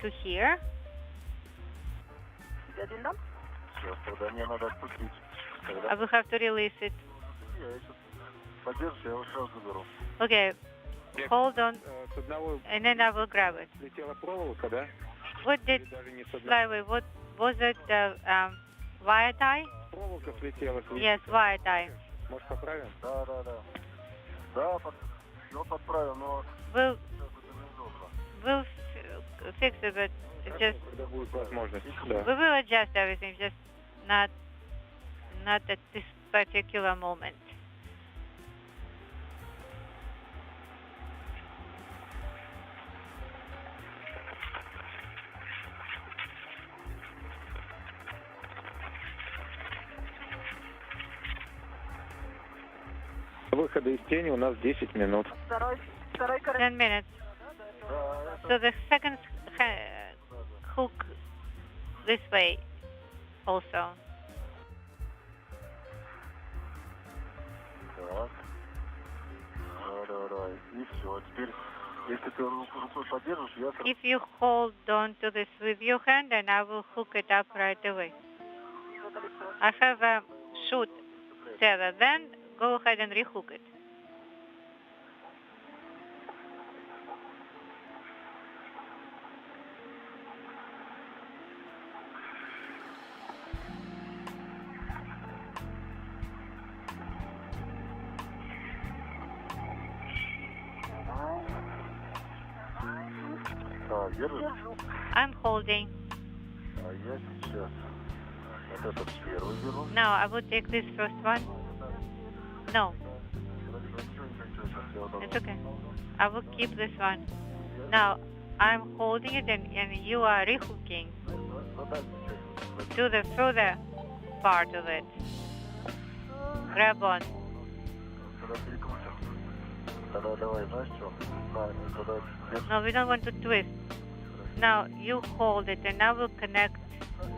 to here. I will have to release it. Okay, hold on, and then I will grab it. What did fly away? What was it? Wire tie? Yes, wire tie. We'll fix it, but just we will adjust everything, just not at this particular moment. Выхода из тени у нас 10 минут. 10 minutes. So the second hook this way also. Так. Давай. И все. Теперь, если ты рукой поддержишь, я... If you hold on to this with your hand, then I will hook it up right away. I have a shoot tether. Then go ahead and rehook it. I'm holding. No, I will take this first one. No. It's okay. I will keep this one. Now, I'm holding it and you are rehooking to the further part of it. Grab on. No, we don't want to twist. Now, you hold it and I will connect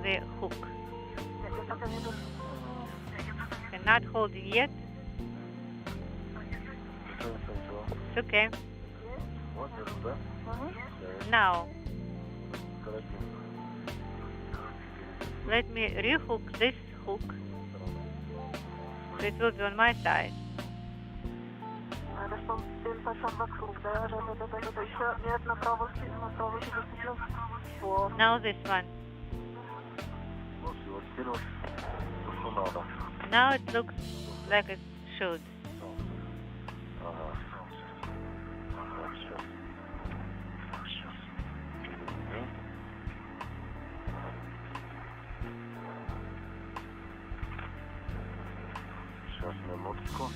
the hook. I'm not holding yet. It's okay. Now, let me rehook this hook. It will be on my side. Now this one. Now it looks like it should. Сейчас, минутку.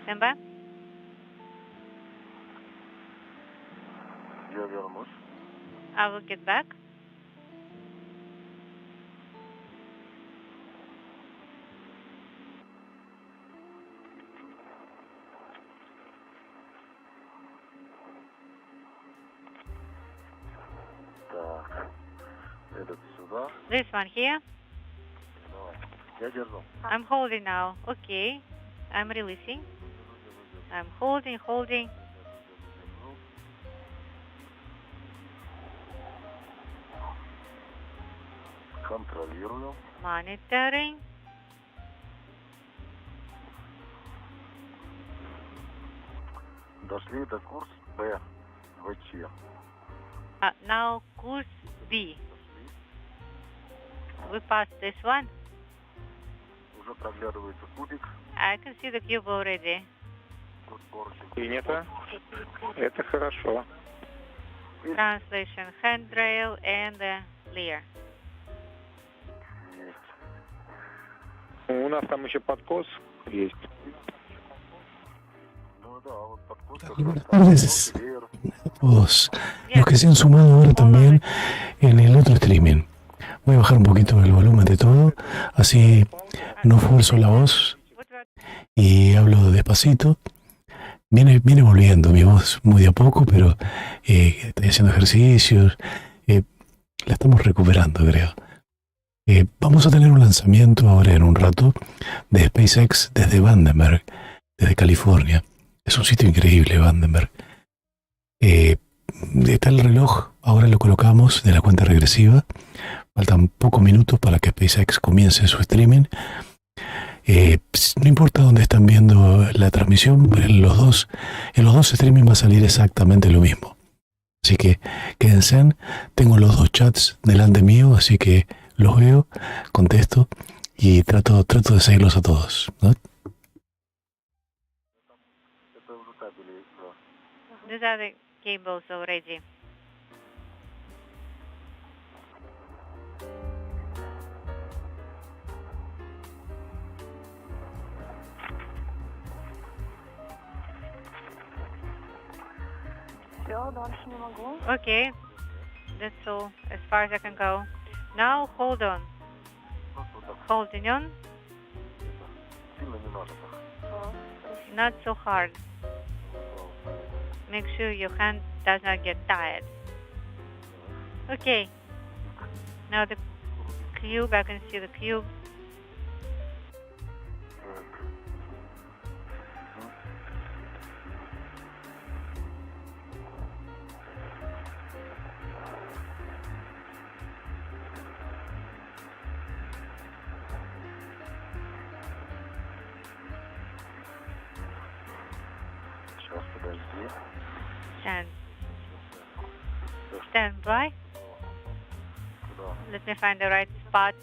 Stand by. Я вернусь. I will get back. Так, этот сюда. This one here. Давай, я держу. I'm holding now. Okay. I'm releasing. I'm holding. Контролирую. Monitoring. Дошли до курс Б в Ч. Now course B. We passed this one. Уже проглядывается кубик. I can see the cube already. Принято. Это хорошо. Translation, handrail and leer. У нас там еще подкос есть. Ну да, вот подкос. Buenas tardes a todos los que se han sumado ahora también en el otro streaming. Voy a bajar un poquito el volumen de todo, así no fuerzo la voz y hablo despacito. Viene volviendo mi voz muy de a poco, pero estoy haciendo ejercicios, la estamos recuperando, creo. Vamos a tener un lanzamiento ahora en un rato de SpaceX desde desde California. Es un sitio increíble, Vandenberg. está el reloj, ahora lo colocamos de la cuenta regresiva. Faltan pocos minutos para que SpaceX comience su streaming. No importa dónde están viendo la transmisión, en los dos streaming va a salir exactamente lo mismo. Así que quédense, tengo los dos chats delante mío, así que los veo, contesto y trato de seguirlos a todos, ¿no? These are the cables already. Okay, that's all as far as I can go. Now hold on. Holding on. Not so hard. Make sure your hand does not get tired. Okay. Now the cube, I can see the cube. Stand by. Let me find the right spot.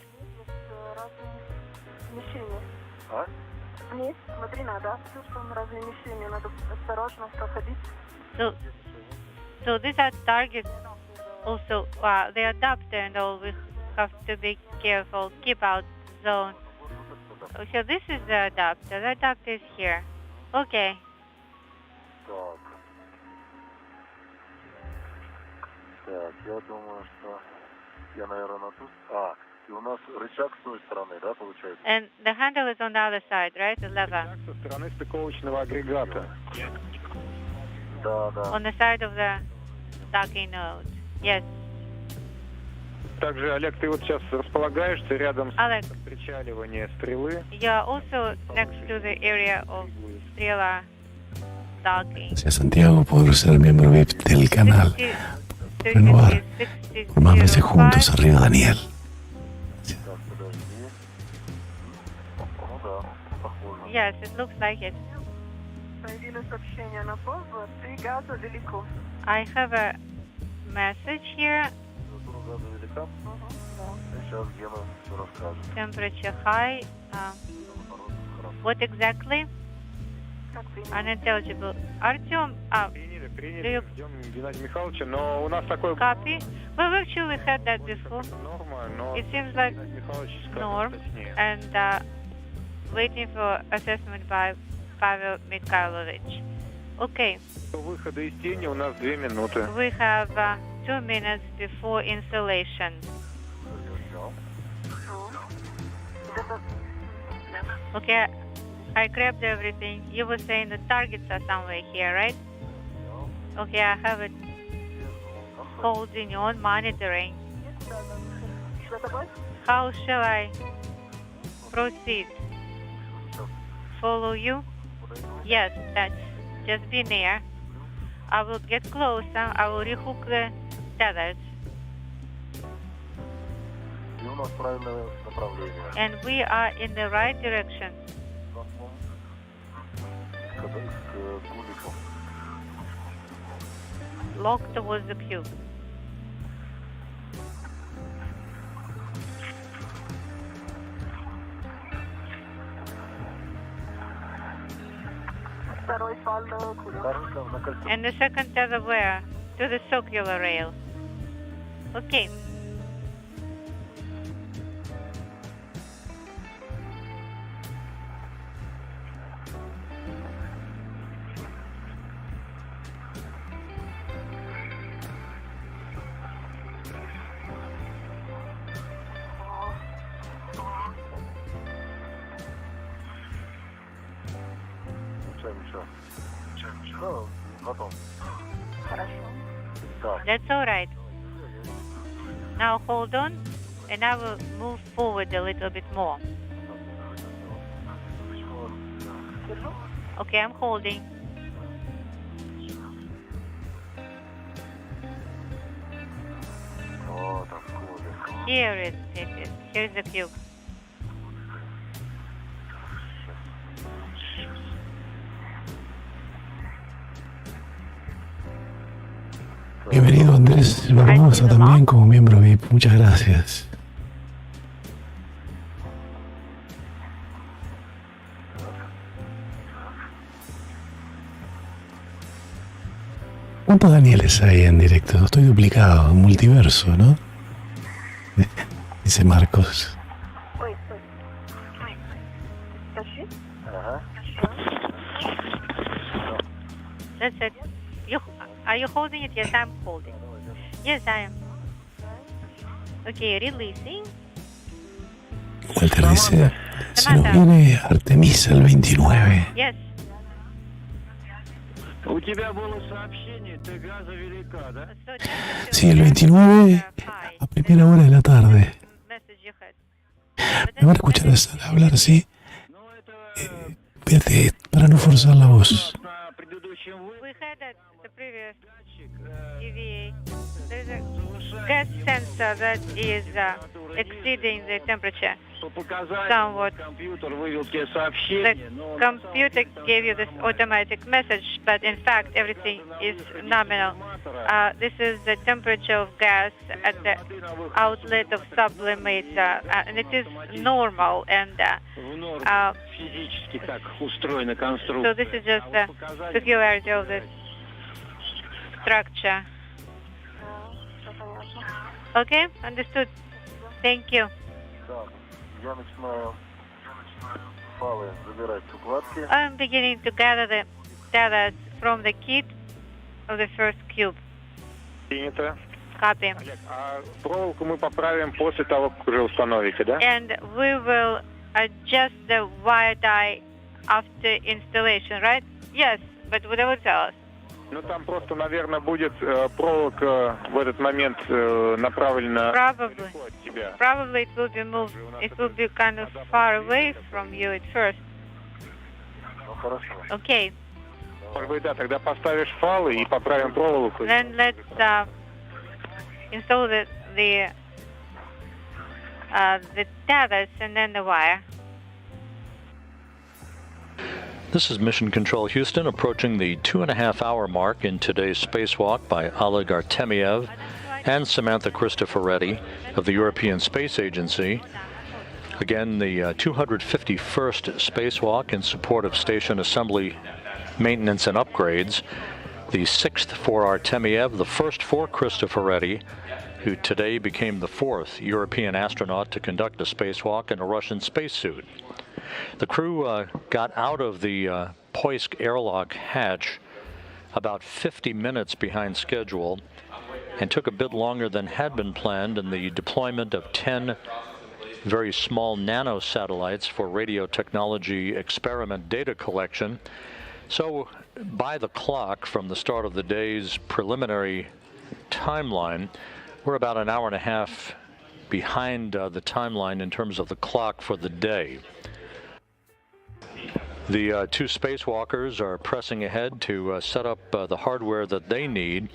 So these are targets also. They adapt and all. We have to be careful. Keep out zone. So this is the adapter. The adapter is here. Okay. Так, я думаю, что я, наверное, тут. И у нас рычаг с той стороны, да, получается? And the handle is on the other side, right? The lever. Со стороны стыковочного агрегата. Да. On the side of the docking node. Yes. Также, Олег, ты вот сейчас располагаешься рядом Alex, с причаливанием стрелы. you are also next to the area of Strela docking. Gracias, Santiago, por ser miembro VIP del canal. Renovar. Por más veces juntos, arriba Daniel. Yes, it looks like it. I have a message here. Temperature high. What exactly? Unintelligible. Artyom, Приняли, ждем Геннадия Михайловича, но у нас такой... Copy. Well, we actually had that before. Норма, но It seems like Геннадий Михайлович скажет norm, точнее. and waiting for assessment by Pavel Mikhailovich. Okay. До выхода из тени у нас 2 минуты. We have 2 minutes before installation. Okay, I grabbed everything. You were saying the targets are somewhere here, right? Okay, I have it holding on, monitoring. How shall I proceed? Follow you? Yes, that's just be near. I will get closer. I will rehook the tethers. And we are in the right direction. Lock towards the cube. And the second tether where? To the circular rail. Okay. That's all right. Now hold on, and I will move forward a little bit more. Okay, I'm holding. Here it is. Here is the cube. Bienvenido Andrés Barbosa también como miembro VIP. Muchas gracias. ¿Cuántos Danieles hay en directo? Estoy duplicado, un multiverso, ¿no? Dice Marcos. That's it. Are you holding it? Yes, I'm holding. Yes, I am. Okay, releasing. Walter dice, se nos viene Artemisa el 29. Yes. Sí, el 29 a primera hora de la tarde. ¿Me van a escuchar hablar, sí? Fíjate, para no forzar la voz. We had at the previous EVA. There's a gas sensor that is exceeding the temperature somewhat. The computer gave you this automatic message, but in fact everything is nominal. This is the temperature of gas at the outlet of sublimator, and it is normal. And so this is just the peculiarity of the structure. Okay, understood. Thank you. I'm beginning to gather the data from the kit of the first cube. Copy. Проволоку мы поправим после того, как уже установите, да? And we will adjust the wire tie after installation, right? Yes, but whatever tell us. Ну, там просто, наверное, будет проволока в этот момент направлена далеко от тебя. Probably it will be moved. It will be kind of far away from you at first. Okay. Может быть, да, тогда поставишь фалы и поправим проволоку. Then let's install the tethers and then the wire. This is Mission Control Houston, approaching the 2.5-hour mark in today's spacewalk by Oleg Artemyev and Samantha Cristoforetti of the European Space Agency. Again, the 251st spacewalk in support of station assembly, maintenance, and upgrades. The 6th for Artemyev, the first for Cristoforetti, who today became the 4th European astronaut to conduct a spacewalk in a Russian spacesuit. The crew got out of the Poisk airlock hatch about 50 minutes behind schedule and took a bit longer than had been planned in the deployment of 10 very small nanosatellites for radio technology experiment data collection. So by the clock from the start of the day's preliminary timeline, we're about an hour and a half behind the timeline in terms of the clock for the day. The two spacewalkers are pressing ahead to set up the hardware that they need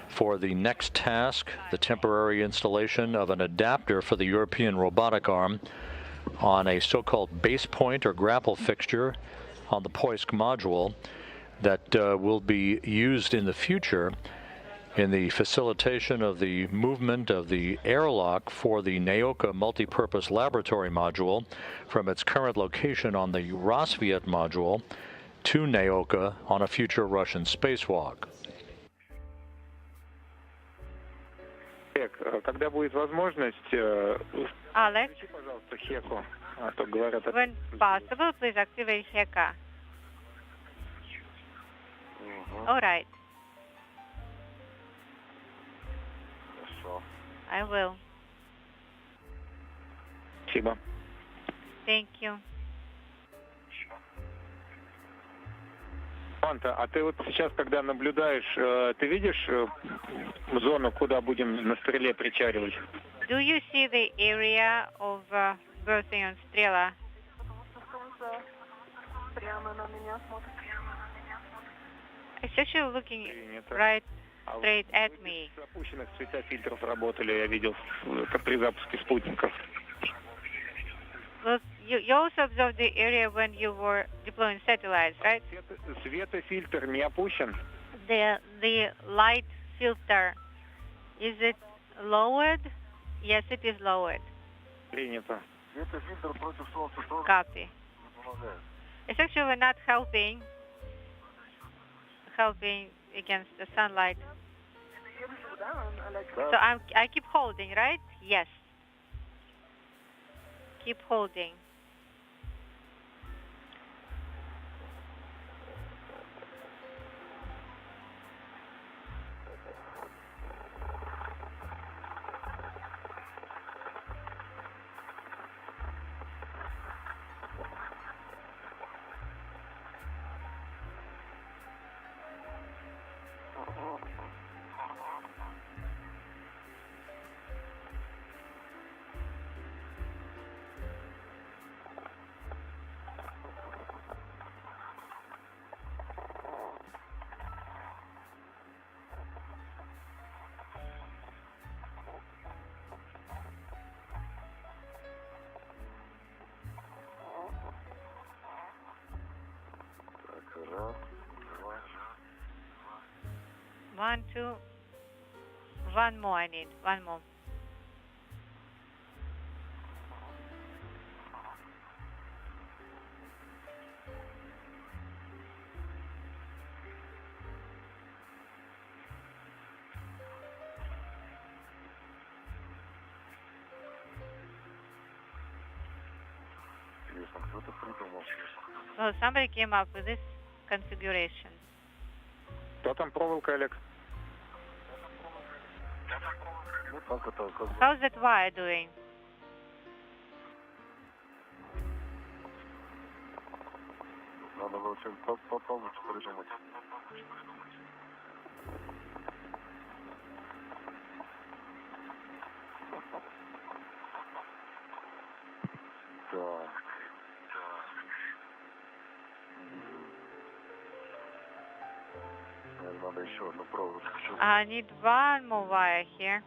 for the next task, the temporary installation of an adapter for the European robotic arm on a so-called base point or grapple fixture on the Poisk module that will be used in the future in the facilitation of the movement of the airlock for the Naoka multipurpose laboratory module from its current location on the Rosviet module to Naoka on a future Russian spacewalk. Когда будет возможность, Alex, включи, пожалуйста, Хеку, а то говорят... when possible, please activate Heka. All right. I will. Спасибо. Thank you. Манта, а ты вот сейчас, когда наблюдаешь, ты видишь зону, куда будем на стреле причаливать? Do you see the area of berthing on Strela? It's actually looking right straight at me. Запущенных светофильтров работали, я видел, при запуске спутников. Well, you also observed the area when you were deploying satellites, right? Светофильтр не опущен? The light filter, is it lowered? Yes, it is lowered. Принято. Copy. It's actually not helping against the sunlight. So I keep holding, right? Yes. Keep holding. One, two. One more I need. One more. Well, somebody came up with this configuration. Кто там проволока, Олег? How's that wire doing? Надо было чем-то получше придумать. Так. Надо еще одну проволочку. I need one more wire here.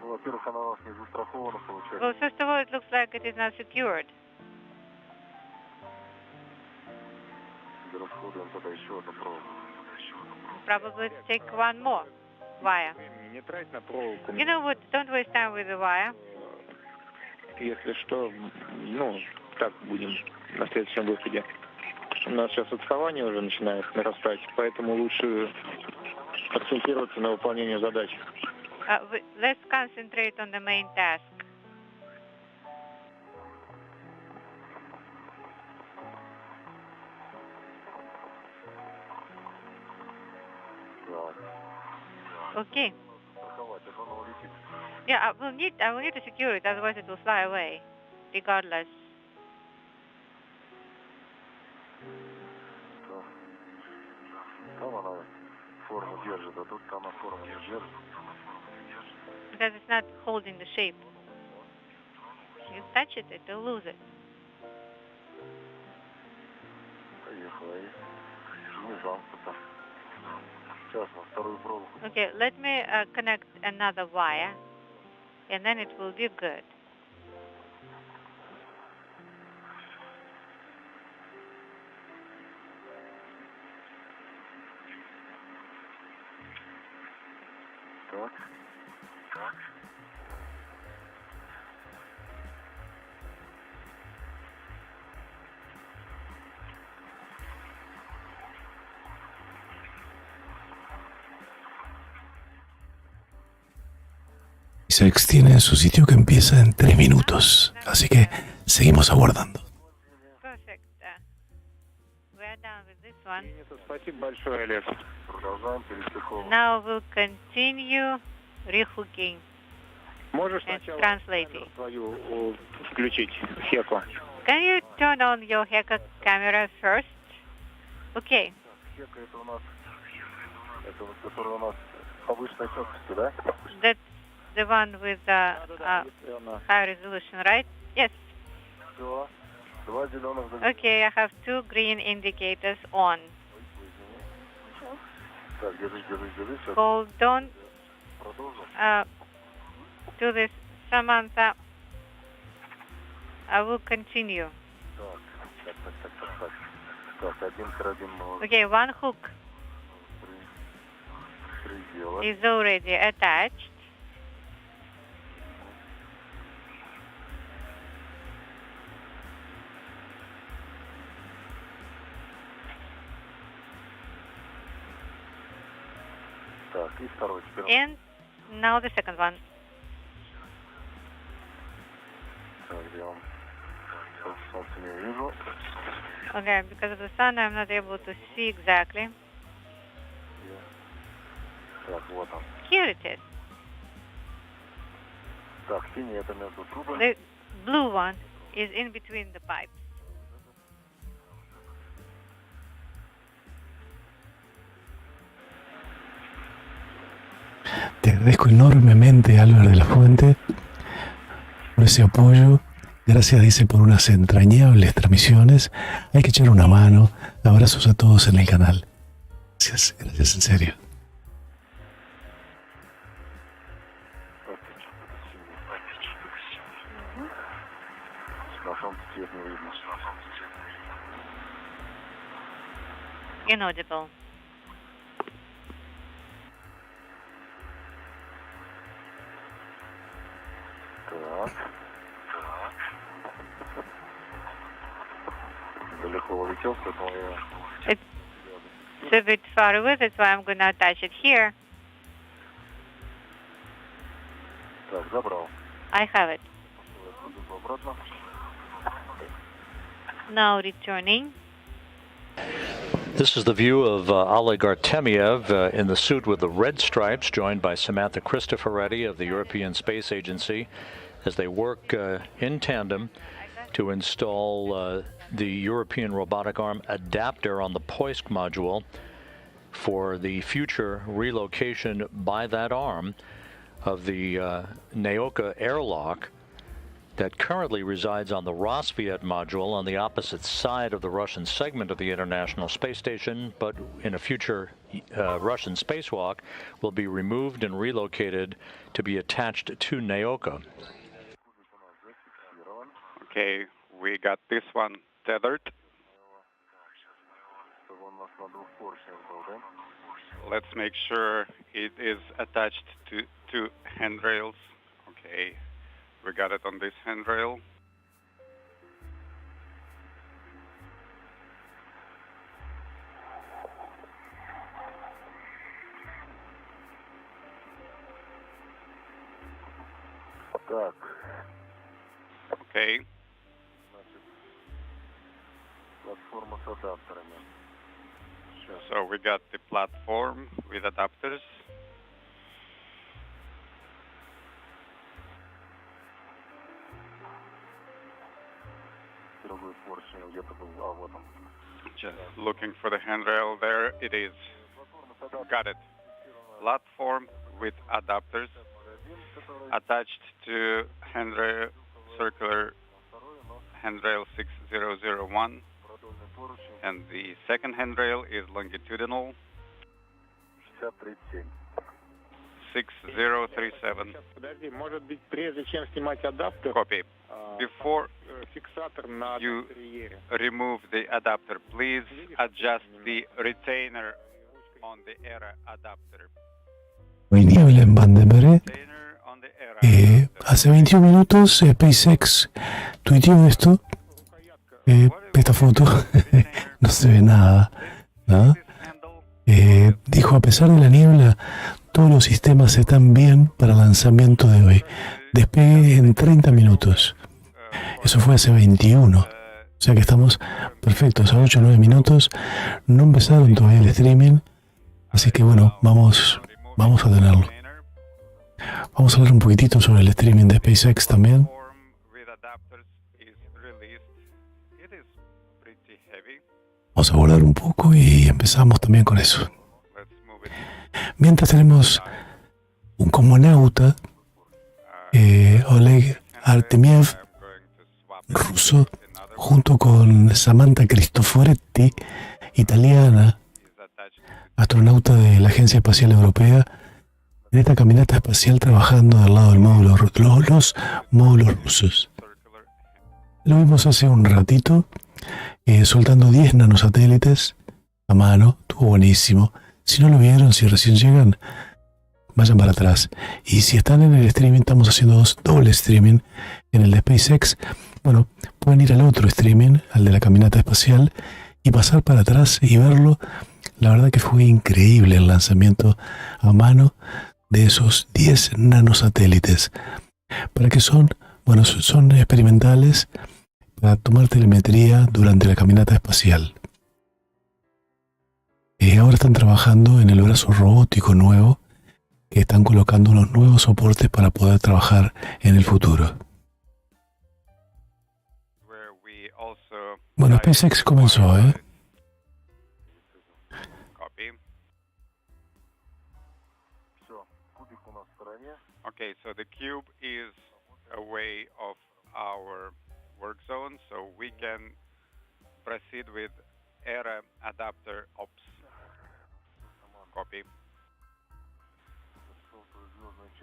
Ну, во-первых, она у нас не застрахована, получается. Well, first of all, it looks like it is not secured. Расходуем тогда еще одну проволоку. Probably take one more wire. Не трать на проволоку. You know what? Don't waste time with the wire. Если что, ну, так будем на следующем выходе. У нас сейчас отставание уже начинает нарастать, поэтому лучше акцентироваться на выполнении задач. Let's concentrate on the main task. Okay. Yeah, I will need to secure it, otherwise it will fly away, regardless. Там она форму держит, а тут она форму не держит. Because it's not holding the shape. If you touch it, it will lose it. Поехала и не замкнуто. Сейчас на вторую проволоку. Okay, let me connect another wire, and then it will be good. Так. Так. SpaceX tiene su sitio que empieza en 3 minutos, así que seguimos aguardando. Perfect. We're done with this one. Спасибо большое, Олег. Продолжаем перестыковку. Now we'll continue rehooking Можешь and сначала translating. свою включить, Хеку? Can you turn on your Heka camera first? Okay. Хека это у нас, это вот, который у нас повышенной четкости, да? That's the one with the high resolution, right? Yes. Все. Два зеленых. Okay, I have 2 green indicators on. Hold on to this, Samantha. I will continue. Okay, one hook is already attached. And now the second one. Okay, because of the sun, I'm not able to see exactly. Here it is. The blue one is in between the pipes. Te agradezco enormemente, Álvaro de la Fuente, por ese apoyo. Gracias, dice, por unas entrañables transmisiones. Hay que echar una mano. Abrazos a todos en el canal. Gracias, gracias en serio. Inaudible. It's a bit far away, that's why I'm going to attach it here. I have it. Now returning. This is the view of Oleg Artemyev in the suit with the red stripes, joined by Samantha Cristoforetti of the European Space Agency, as they work in tandem to install the European robotic arm adapter on the Poisk module for the future relocation by that arm of the Naoka airlock that currently resides on the Rosviet module on the opposite side of the Russian segment of the International Space Station, but in a future Russian spacewalk will be removed and relocated to be attached to Naoka. Okay, we got this one tethered. Let's make sure it is attached to two handrails. Okay, we got it on this handrail. Okay. So we got the platform with adapters. Just looking for the handrail there. It is. Got it. Platform with adapters attached to handrail, circular handrail 6001, and the second handrail is longitudinal 6037. Copy. Before you remove the adapter, please adjust the retainer on the ERA adapter. Niebla en Vandenberg. Hace 21 minutos SpaceX tuiteó esto. Esta foto no se ve nada, ¿no? Dijo, a pesar de la niebla, todos los sistemas están bien para el lanzamiento de hoy. Despegue en 30 minutos. Eso fue hace 21. O sea que estamos perfectos, a 8 o 9 minutos. No empezaron todavía el streaming. Así que bueno, vamos a tenerlo. Vamos a hablar un poquitito sobre el streaming de SpaceX también. Vamos a abordar un poco y empezamos también con eso. Mientras tenemos un cosmonauta, Oleg Artemyev, ruso, junto con Samantha Cristoforetti, italiana, astronauta de la Agencia Espacial Europea, en esta caminata espacial trabajando del lado del módulo, los módulos rusos. Lo vimos hace un ratito, soltando 10 nanosatélites a mano. Estuvo buenísimo. Si no lo vieron, si recién llegan, vayan para atrás. Y si están en el streaming, estamos haciendo doble streaming en el de SpaceX. Bueno, pueden ir al otro streaming, al de la caminata espacial, y pasar para atrás y verlo. La verdad que fue increíble el lanzamiento a mano de esos 10 nanosatélites. ¿Para qué son? Bueno, son experimentales para tomar telemetría durante la caminata espacial. Ahora están trabajando en el brazo robótico nuevo, que están colocando unos nuevos soportes para poder trabajar en el futuro. Bueno, SpaceX comenzó, Okay, so the cube is away of our work zone, so we can proceed with ERA adapter ops. Copy.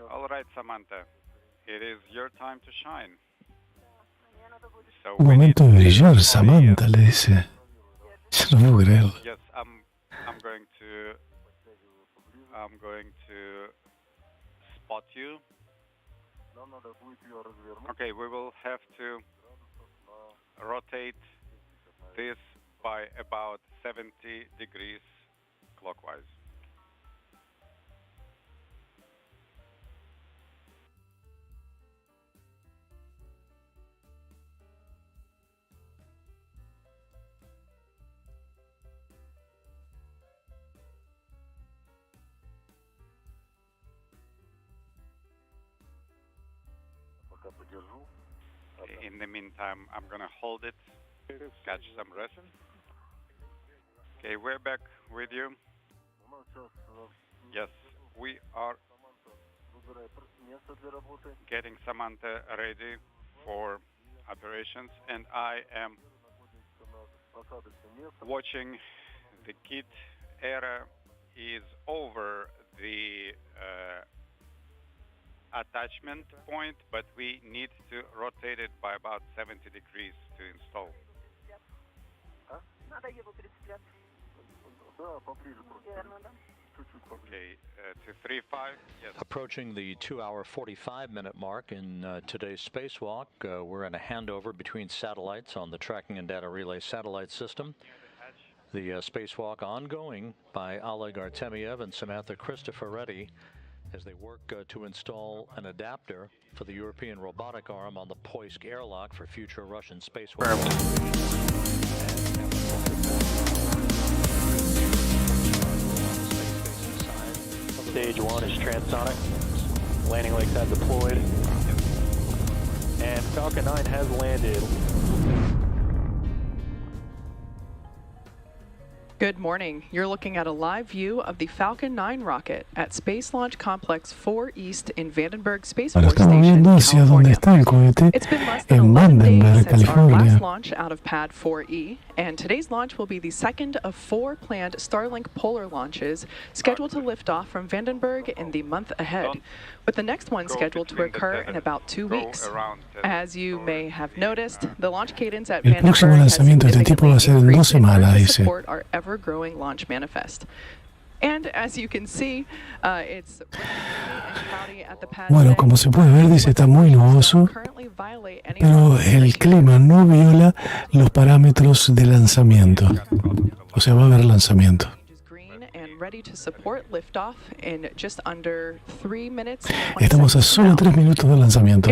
All right, Samantha, it is your time to shine. So un momento de brillar, Samantha, le dice. Yo no puedo creerlo. Yes, I'm going to spot you. Okay, we will have to rotate this by about 70 degrees clockwise. In the meantime, I'm going to hold it, catch some rest. Okay, we're back with you. Yes, we are getting Samantha ready for operations, and I am watching the kit. ERA is over the attachment point, but we need to rotate it by about 70 degrees to install. Okay, 235. Yes. Approaching the 2-hour 45-minute mark in today's spacewalk, we're in a handover between satellites on the tracking and data relay satellite system. The spacewalk ongoing by Oleg Artemyev and Samantha Cristoforetti as they work to install an adapter for the European robotic arm on the Poisk airlock for future Russian spacewalk. Stage 1 is transonic. Landing legs have deployed. And Falcon 9 has landed. Good morning. You're looking at a live view of the Falcon 9 rocket at Space Launch Complex 4 East in Vandenberg Space Force Station, California. It's been less than 11 days since our last launch out of Pad 4E, and today's launch will be the second of 4 planned Starlink polar launches scheduled to lift off from Vandenberg in the month ahead, with the next one scheduled to occur in about 2 weeks. As you may have noticed, the launch cadence at Vandenberg has significantly increased in order to support our ever-growing launch manifest. And as you can see, it's cloudy at the pad. Bueno, como se puede ver, dice está muy nuboso, pero el clima no viola los parámetros de lanzamiento. O sea, va a haber lanzamiento. Estamos a solo 3 minutos del lanzamiento.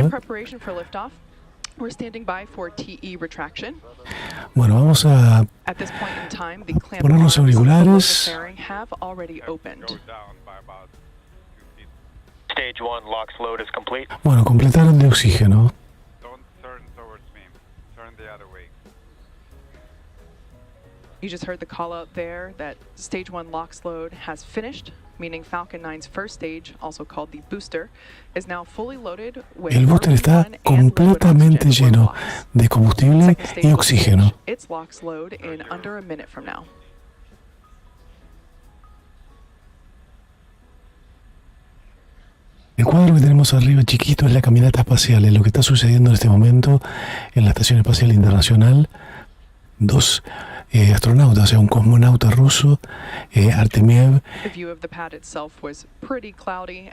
We're standing by for TE retraction. Bueno, vamos a poner los auriculares. Have already opened. Stage 1 LOX load is complete. Bueno, completaron de oxígeno. Don't turn towards me. Turn the other way. You just heard the call out there that stage 1 LOX load has finished, meaning Falcon 9's first stage, also called the booster, is now fully loaded with El booster está completamente lleno de combustible y oxígeno. Its LOX load in under a minute from now. cuadro que tenemos arriba chiquito es la caminata espacial, es lo que está sucediendo en este momento en la Estación Espacial Internacional. Dos astronautas, o sea, un cosmonauta ruso, Artemiev,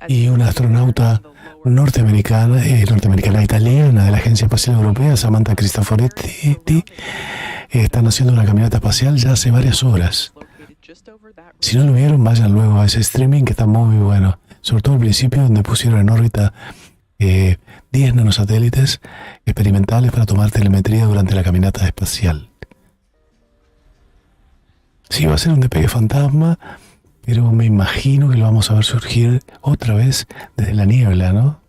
y una astronauta norteamericana, italiana de la Agencia Espacial Europea, Samantha Cristoforetti, están haciendo una caminata espacial ya hace varias horas. Si no lo vieron, vayan luego a ese streaming que está muy bueno, sobre todo al principio donde pusieron en órbita 10 nanosatélites experimentales para tomar telemetría durante la caminata espacial. Sí, va a ser un despegue fantasma, pero me imagino que lo vamos a ver surgir otra vez desde la niebla, ¿no?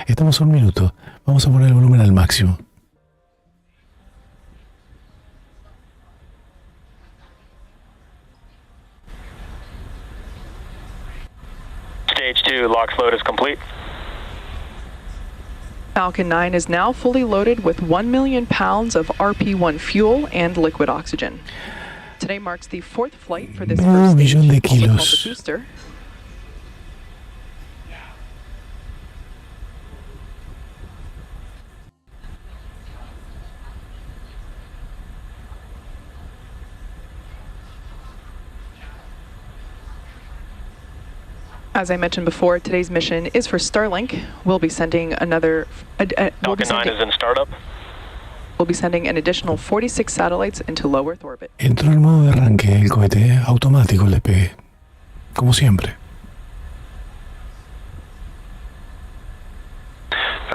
Estamos a un minuto. Vamos a poner el volumen al máximo. Stage 2 LOX load is complete. Falcon 9 is now fully loaded with 1 million pounds of RP-1 fuel and liquid oxygen. Today marks the fourth flight for this first stage, also called the booster. As I mentioned before, today's mission is for Starlink. We'll be sending another... Falcon 9 is in startup. We'll be sending an additional 46 satellites into low Earth orbit. Entró el modo de arranque el cohete, automático el despegue, como siempre.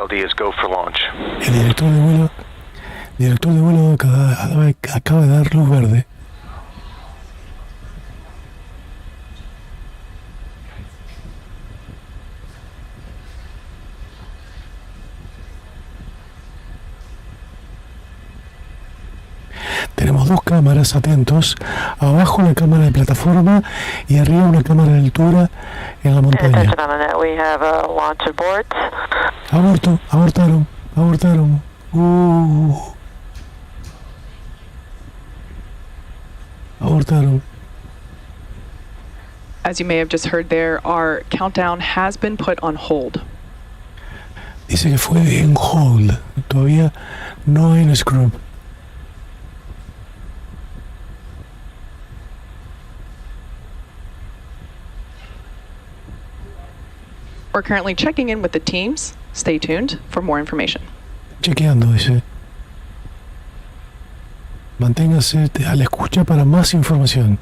LD is go for launch. El director de vuelo acaba de dar luz verde. Tenemos dos cámaras, atentos. Abajo la cámara de plataforma y arriba una cámara de altura en la montaña. Abortaron. Abortaron. As you may have just heard there, our countdown has been put on hold. Dice que fue en hold. Todavía no hay un scrub. We're currently checking in with the teams. Stay tuned for more information. Chequeando, dice. Manténgase a la escucha para más información.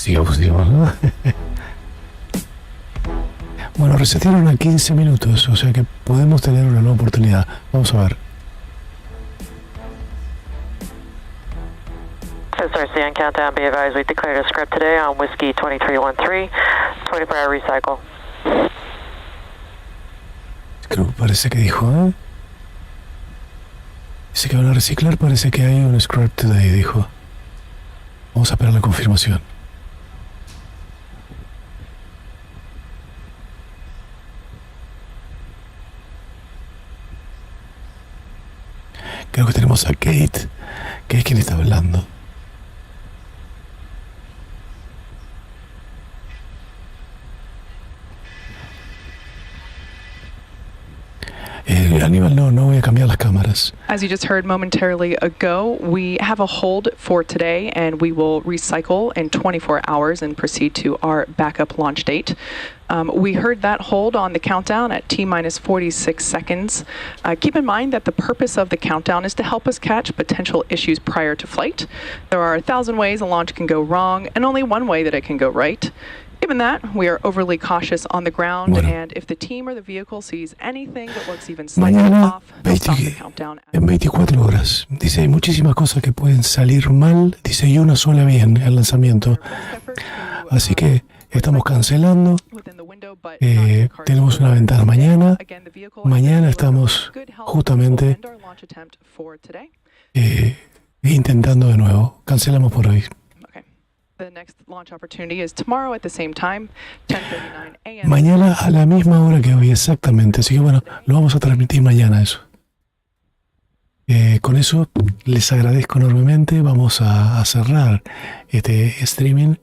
Sigamos, ¿no? Bueno, resetearon a 15 minutos, o sea que podemos tener una nueva oportunidad. Vamos a ver. SRCN countdown, be advised we declared a script today on Whiskey 2313, 24-hour recycle. Creo que parece que dijo, ¿eh? Dice que van a reciclar, parece que hay un script today, dijo. Vamos a esperar la confirmación. Creo que tenemos a Kate, que es quien está hablando. Aníbal, no voy a cambiar las cámaras. As you just heard momentarily ago, we have a hold for today, and we will recycle in 24 hours and proceed to our backup launch date. We heard that hold on the countdown at T-minus 46 seconds. Keep in mind that the purpose of the countdown is to help us catch potential issues prior to flight. There are 1,000 ways a launch can go wrong, and only one way that it can go right. Given that, we are overly cautious on the ground, and if the team or the vehicle sees anything that looks even slightly off, they'll stop the countdown. En 24 horas. Dice, hay muchísimas cosas que pueden salir mal. Dice, y una sola bien, el lanzamiento. Así que estamos cancelando. Tenemos una ventana mañana. Mañana estamos justamente intentando de nuevo. Cancelamos por hoy. The next launch opportunity is tomorrow at the same time, 10:39 a.m. Mañana a la misma hora que hoy, exactamente. Así que bueno, lo vamos a transmitir mañana eso. Con eso les agradezco enormemente. Vamos a cerrar este streaming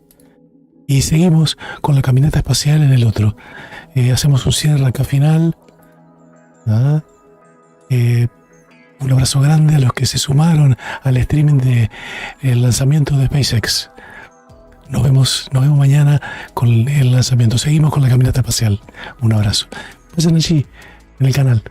y seguimos con la caminata espacial en el otro. Hacemos un cierre acá final. Un abrazo grande a los que se sumaron al streaming del lanzamiento de SpaceX. Nos vemos mañana con el lanzamiento. Seguimos con la caminata espacial. Un abrazo. Pasen allí, en el canal.